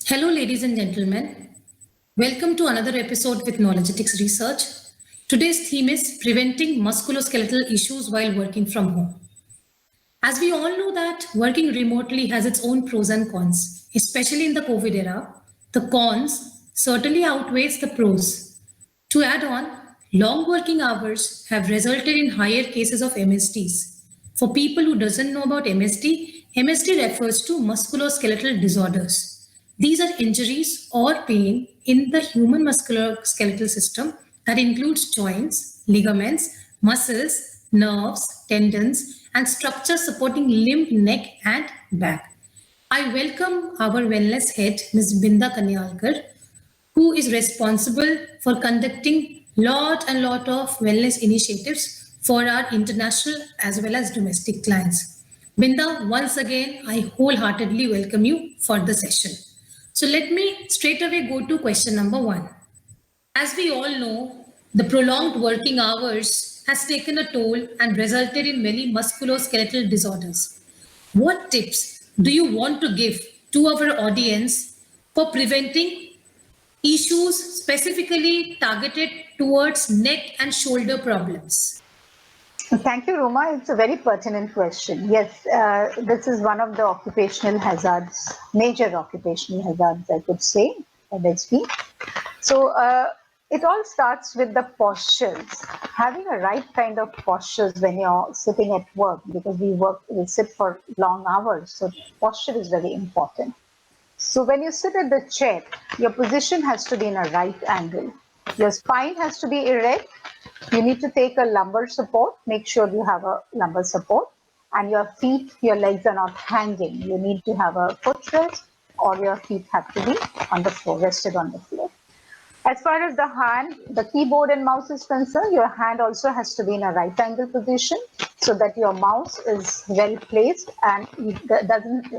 Hello, ladies and gentlemen. Welcome to another episode with Knowledgetics Research. Today's theme is preventing musculoskeletal issues while working from home. As we all know that working remotely has its own pros and cons, especially in the COVID era. The cons certainly outweighs the pros. To add on, long working hours have resulted in higher cases of MSDs. For people who doesn't know about MSD refers to musculoskeletal disorders. These are injuries or pain in the human musculoskeletal system that includes joints, ligaments, muscles, nerves, tendons, and structures supporting limb, neck, and back. I welcome our wellness head, Ms. Binda Kanyalkar, who is responsible for conducting lot of wellness initiatives for our international as well as domestic clients. Binda, once again, I wholeheartedly welcome you for the session. So let me straight away go to question number 1. As we all know, the prolonged working hours has taken a toll and resulted in many musculoskeletal disorders. What tips do you want to give to our audience for preventing issues specifically targeted towards neck and shoulder problems? Thank you, Roma. It's a very pertinent question. Yes, this is one of the occupational hazards, major occupational hazards, I could say, MSP. So it all starts with the postures. Having a right kind of postures when you're sitting at work, because we sit for long hours, so posture is very important. So when you sit at the chair, your position has to be in a right angle. Your spine has to be erect. You need to take a lumbar support. Make sure you have a lumbar support. And your feet, your legs are not hanging. You need to have a footrest, or your feet have to be on the floor, rested on the floor. As far as the hand, the keyboard and mouse is concerned, your hand also has to be in a right angle position so that your mouse is well placed and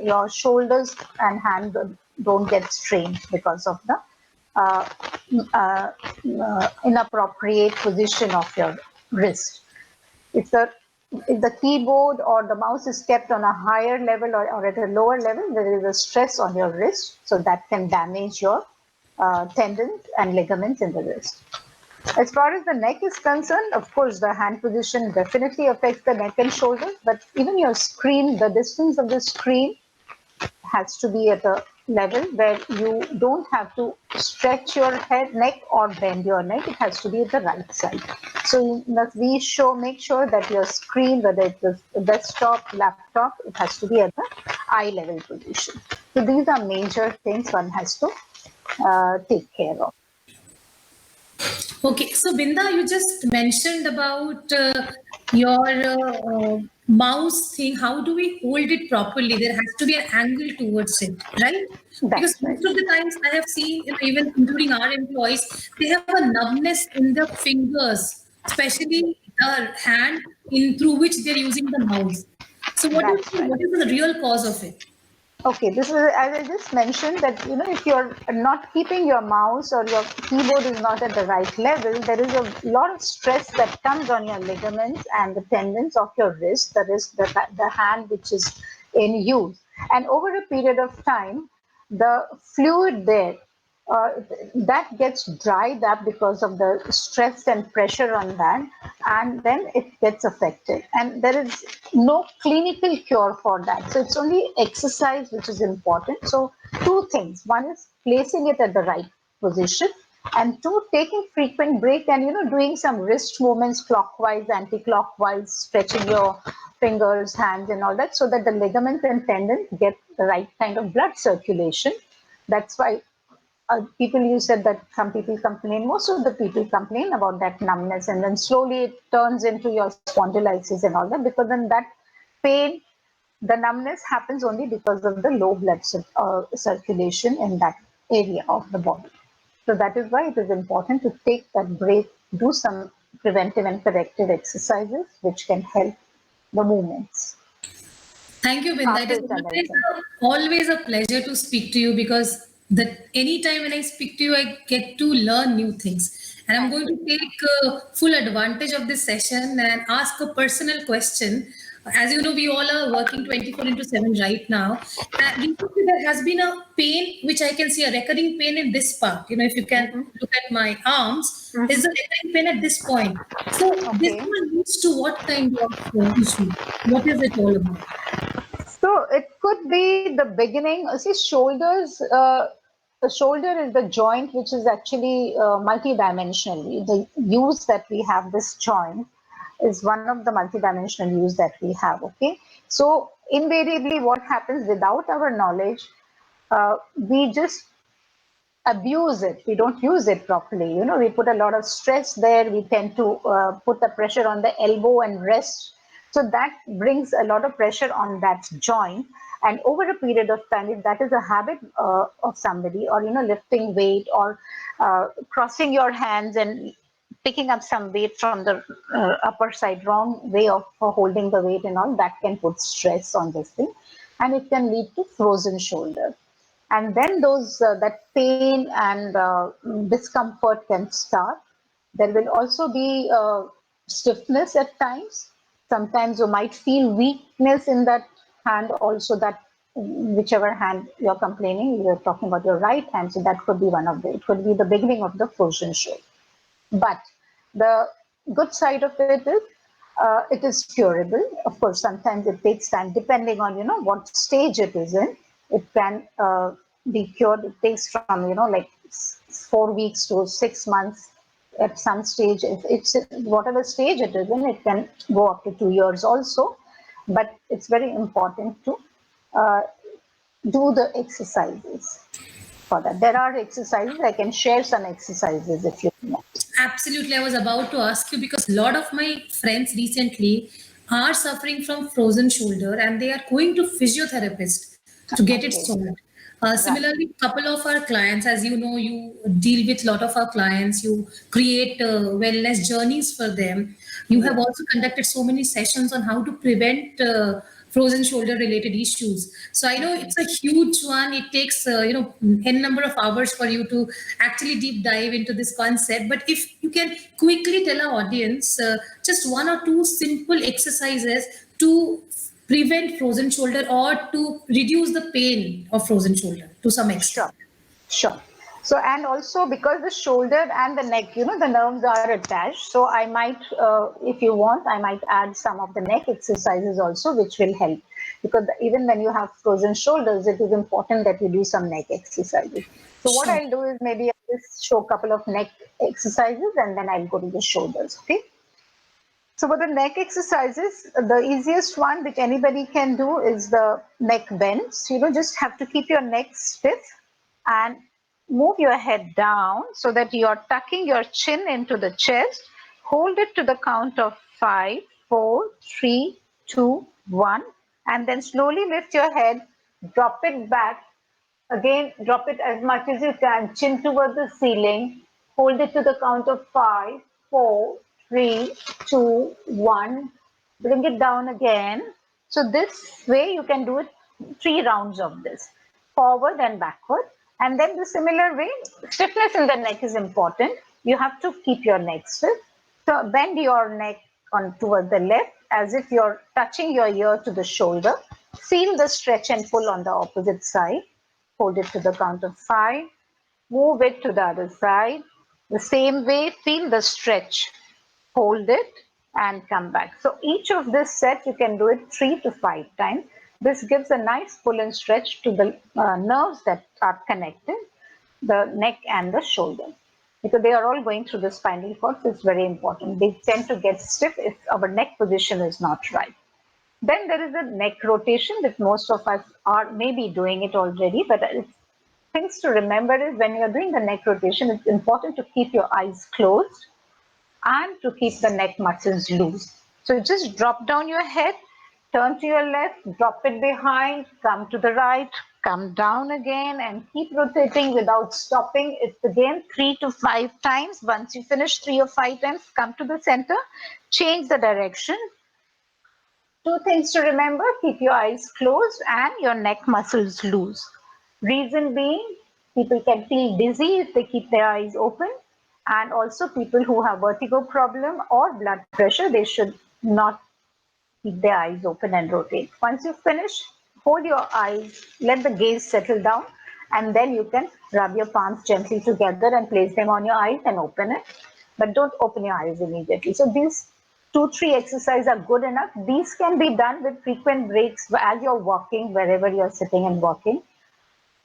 your shoulders and hand don't get strained because of the inappropriate position of your wrist. If the keyboard or the mouse is kept on a higher level or at a lower level, there is a stress on your wrist, so that can damage your tendons and ligaments in the wrist. As far as the neck is concerned, of course, the hand position definitely affects the neck and shoulders, but even your screen, the distance of the screen has to be at a level where you don't have to stretch your neck or bend your neck. It has to be at the right side. So make sure that your screen, whether it's a desktop, laptop, it has to be at the eye level position. So these are major things one has to take care of. Okay, so Binda, you just mentioned about your mouse thing. How do we hold it properly? There has to be an angle towards it, right? Because most of the times I have seen, even including our employees, they have a numbness in the fingers, especially the hand through which they're using the mouse. So what do you think? What is the real cause of it? Okay, this is, as I just mentioned, that if you're not keeping your mouse or your keyboard is not at the right level, there is a lot of stress that comes on your ligaments and the tendons of your wrist, that is the hand which is in use. And over a period of time, the fluid there that gets dried up because of the stress and pressure on that, and then it gets affected, and there is no clinical cure for that. So it's only exercise which is important. So two things: one is placing it at the right position, and two, taking frequent break and doing some wrist movements, clockwise, anti-clockwise, stretching your fingers, hands and all that, so that the ligaments and tendons get the right kind of blood circulation. That's why people, you said that some people complain, most of the people complain about that numbness, and then slowly it turns into your spondylitis and all that, because then that pain, the numbness happens only because of the low blood circulation in that area of the body. So that is why it is important to take that break, do some preventive and corrective exercises which can help the movements. Thank you, Binda. It is always a pleasure to speak to you, because anytime when I speak to you, I get to learn new things. And I'm going to take full advantage of this session and ask a personal question As you know, we all are working 24 into 7 right now. Recently, there has been a pain, which I can see a recurring pain in this part. If you can look at my arms, there's a recurring pain at this point. So, this Okay. one leads to what kind of issue? What is it all about? So it could be the beginning. See, shoulders. The shoulder is the joint which is actually multidimensional. The use that we have this joint is one of the multidimensional use that we have. Okay. So invariably, what happens without our knowledge, we just abuse it. We don't use it properly. We put a lot of stress there. We tend to put the pressure on the elbow and wrist. So that brings a lot of pressure on that joint. And over a period of time, if that is a habit of somebody, or lifting weight, or crossing your hands and picking up some weight from the upper side, wrong way of holding the weight and all, that can put stress on this thing, and it can lead to frozen shoulder. And then those that pain and discomfort can start. There will also be stiffness at times. Sometimes you might feel weakness in that hand also, that whichever hand you're complaining, you're talking about your right hand, so that could be it could be the beginning of the frozen shoulder. But the good side of it is curable. Of course, sometimes it takes time, depending on what stage it is in. It can be cured. It takes from like 4 weeks to 6 months. At some stage, if it's whatever stage it is in, it can go up to 2 years also. But it's very important to uh, do the exercises for that. There are exercises. I can share some exercises if you want. Absolutely. I was about to ask you because a lot of my friends recently are suffering from frozen shoulder and they are going to physiotherapist to get it Okay. solved. Right. Similarly, couple of our clients, as you know, you deal with a lot of our clients, you create wellness journeys for them. You have Yeah. also conducted so many sessions on how to prevent frozen shoulder related issues. So I know it's a huge one. It takes n number of hours for you to actually deep dive into this concept. But if you can quickly tell our audience just one or two simple exercises to prevent frozen shoulder or to reduce the pain of frozen shoulder to some extent. Sure. Sure. So, and also because the shoulder and the neck, the nerves are attached. So, I might, if you want, I might add some of the neck exercises also, which will help. Because even when you have frozen shoulders, it is important that you do some neck exercises. So, what Sure. I'll do is maybe I'll just show a couple of neck exercises and then I'll go to the shoulders. Okay. So for the neck exercises, the easiest one which anybody can do is the neck bends. Just have to keep your neck stiff and move your head down so that you're tucking your chin into the chest. Hold it to the count of 5, 4, 3, 2, 1, and then slowly lift your head, drop it back. Again, drop it as much as you can, chin toward the ceiling. Hold it to the count of 5, 4, 3, 2, 1. Bring it down again. So this way you can do it 3 rounds of this, forward and backward. And then the similar way, stiffness in the neck is important. You have to keep your neck stiff. So bend your neck on toward the left as if you're touching your ear to the shoulder. Feel the stretch and pull on the opposite side. Hold it to the count of 5. Move it to the other side. The same way, feel the stretch. Hold it and come back. So each of this set, you can do it 3 to 5 times. This gives a nice pull and stretch to the nerves that are connected, the neck and the shoulder. Because they are all going through the spinal cord, so it's very important. They tend to get stiff if our neck position is not right. Then there is a neck rotation that most of us are maybe doing it already, but things to remember is when you're doing the neck rotation, it's important to keep your eyes closed and to keep the neck muscles loose. So just drop down your head, turn to your left, drop it behind, come to the right, come down again, and keep rotating without stopping. It's again 3 to 5 times. Once you finish 3 or 5 times, come to the center, change the direction. Two things to remember: keep your eyes closed and your neck muscles loose. Reason being, people can feel dizzy if they keep their eyes open, and also people who have vertigo problem or blood pressure, they should not keep their eyes open and rotate. Once you finish, hold your eyes, let the gaze settle down, and then you can rub your palms gently together and place them on your eyes and open it. But don't open your eyes immediately. So these 2-3 exercises are good enough. These can be done with frequent breaks as you're walking, wherever you're sitting and walking.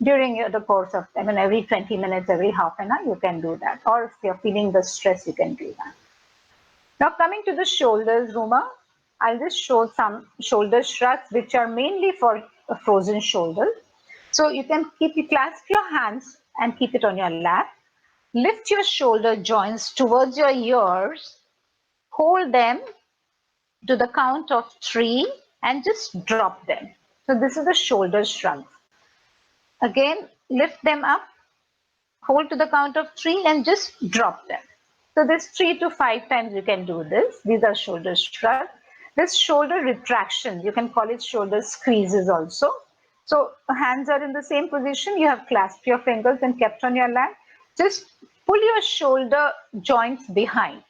During the course of, every 20 minutes, every half an hour, you can do that. Or if you're feeling the stress, you can do that. Now coming to the shoulders, Ruma, I'll just show some shoulder shrugs, which are mainly for a frozen shoulder. So you can clasp your hands and keep it on your lap. Lift your shoulder joints towards your ears. Hold them to the count of 3 and just drop them. So this is the shoulder shrug. Again, lift them up, hold to the count of 3 and just drop them. So this 3 to 5 times you can do this. These are shoulder shrugs. This shoulder retraction, you can call it shoulder squeezes also. So hands are in the same position. You have clasped your fingers and kept on your lap. Just pull your shoulder joints behind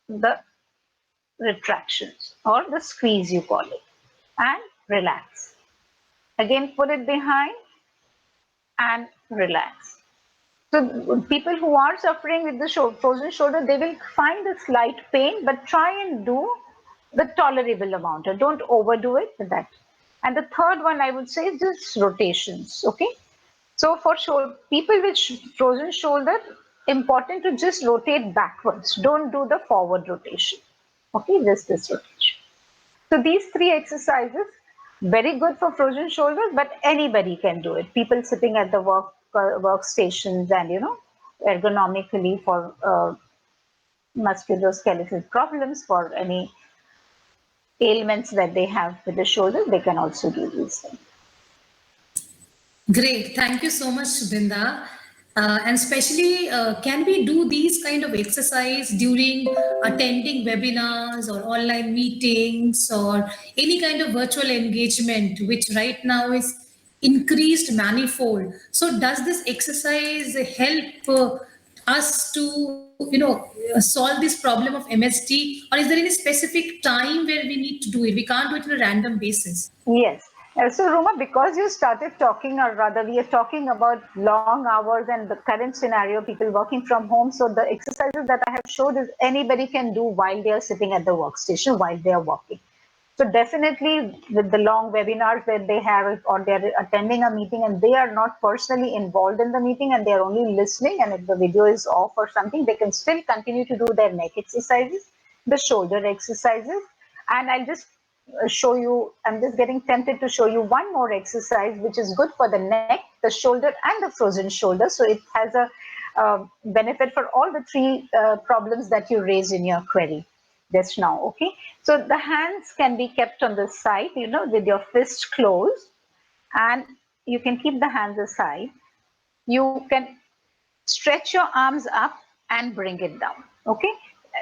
the retractions or the squeeze, you call it, and relax. Again, pull it behind and relax. So people who are suffering with the frozen shoulder, they will find a slight pain, but try and do the tolerable amount. Don't overdo it with that. And the third one I would say is just rotations. Okay. So for people with frozen shoulder, important to just rotate backwards. Don't do the forward rotation. Okay, just this rotation. So these 3 exercises, very good for frozen shoulders, but anybody can do it. People sitting at the workstations and, ergonomically for musculoskeletal problems, for any ailments that they have with the shoulder, they can also do these things. Great. Thank you so much, Brinda. And especially, can we do these kind of exercise during attending webinars or online meetings or any kind of virtual engagement, which right now is increased manifold? So does this exercise help us to, solve this problem of MST, or is there any specific time where we need to do it? We can't do it on a random basis. Yes. So Ruma, because you started talking, or rather we are talking about long hours and the current scenario, people working from home. So the exercises that I have showed is anybody can do while they are sitting at the workstation, while they are walking. So definitely with the long webinars that they have, or they're attending a meeting and they are not personally involved in the meeting and they're only listening, and if the video is off or something, they can still continue to do their neck exercises, the shoulder exercises. And I'll just show you, I'm just getting tempted to show you one more exercise which is good for the neck, the shoulder and the frozen shoulder. So it has a benefit for all the 3 problems that you raised in your query just now. Okay, so the hands can be kept on the side, with your fist closed, and you can keep the hands aside. You can stretch your arms up and bring it down. Okay,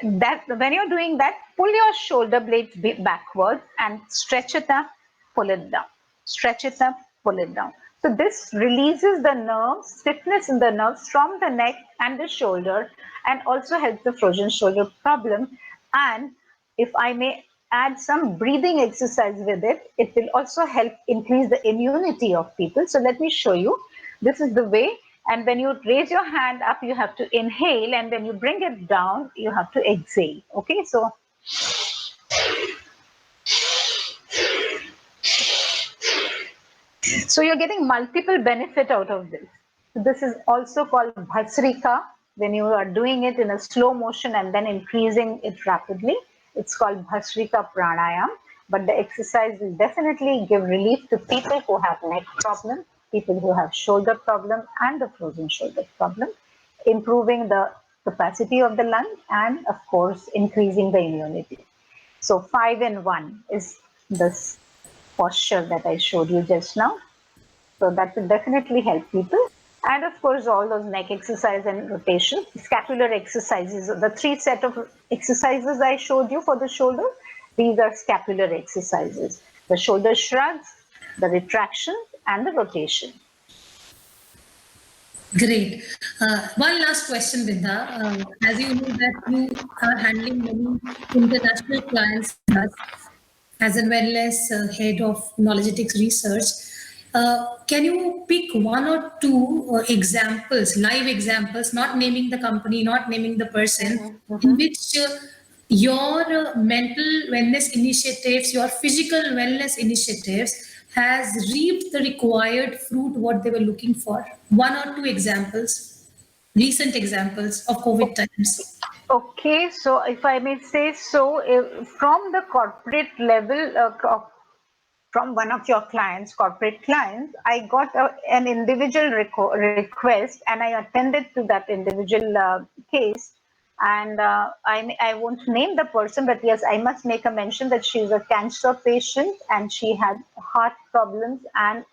that when you're doing that, pull your shoulder blades backwards and stretch it up, pull it down, stretch it up, pull it down. So this releases the nerves, stiffness in the nerves from the neck and the shoulder, and also helps the frozen shoulder problem. And if I may add some breathing exercise with it, it will also help increase the immunity of people. So let me show you. This is the way. And when you raise your hand up, you have to inhale, and when you bring it down, you have to exhale. Okay, so you're getting multiple benefit out of this. This is also called Bhasrika. When you are doing it in a slow motion and then increasing it rapidly, it's called Bhasrika Pranayam. But the exercise will definitely give relief to people who have neck problems, people who have shoulder problem and the frozen shoulder problem, improving the capacity of the lung and of course increasing the immunity. So 5 in 1 is this posture that I showed you just now. So that will definitely help people. And of course, all those neck exercise and rotation, scapular exercises, the 3 set of exercises I showed you for the shoulder, these are scapular exercises. The shoulder shrugs, the retraction, and the rotation. Great. One last question, Vidya. As you know that you are handling many international clients, as a wellness head of Knowledgetics Research, can you pick one or two examples, live examples, not naming the company, not naming the person, in which your mental wellness initiatives, your physical wellness initiatives has reaped the required fruit what they were looking for? One or two examples, recent examples of COVID times. Okay, so if I may say so, from the corporate level, from one of your clients, corporate clients, I got an individual request and I attended to that individual case. And I won't name the person, but yes, I must make a mention that she's a cancer patient and she had heart problems and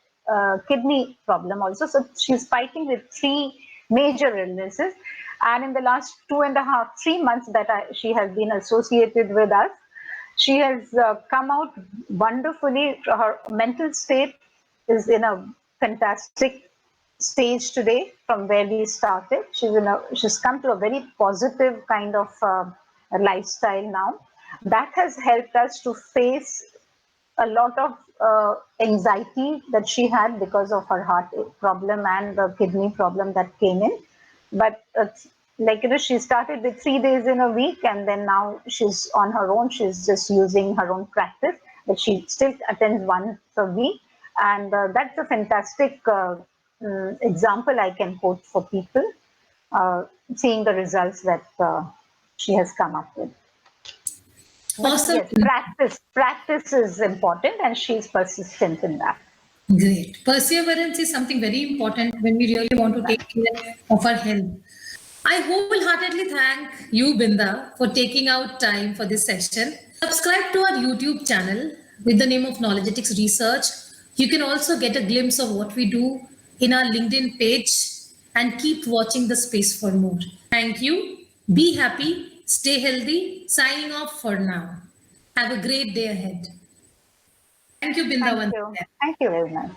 kidney problem also. So she's fighting with three major illnesses. And in the last 2.5, 3 months that she has been associated with us, she has come out wonderfully. Her mental state is in a fantastic stage today from where we started. She's come to a very positive kind of lifestyle now. That has helped us to face a lot of anxiety that she had because of her heart problem and the kidney problem that came in. But she started with 3 days in a week, and then now she's on her own. She's just using her own practice, but she still attends once a week, and that's a fantastic example I can quote for people, seeing the results that she has come up with. Awesome. Yes, practice is important, and she's persistent in that. Great. Perseverance is something very important when we really want to take care of our health. I wholeheartedly thank you, Binda, for taking out time for this session. Subscribe to our YouTube channel with the name of Knowledgetics Research. You can also get a glimpse of what we do in our LinkedIn page and keep watching the space for more. Thank you. Be happy. Stay healthy. Signing off for now. Have a great day ahead. Thank you, Binda. Thank you very much.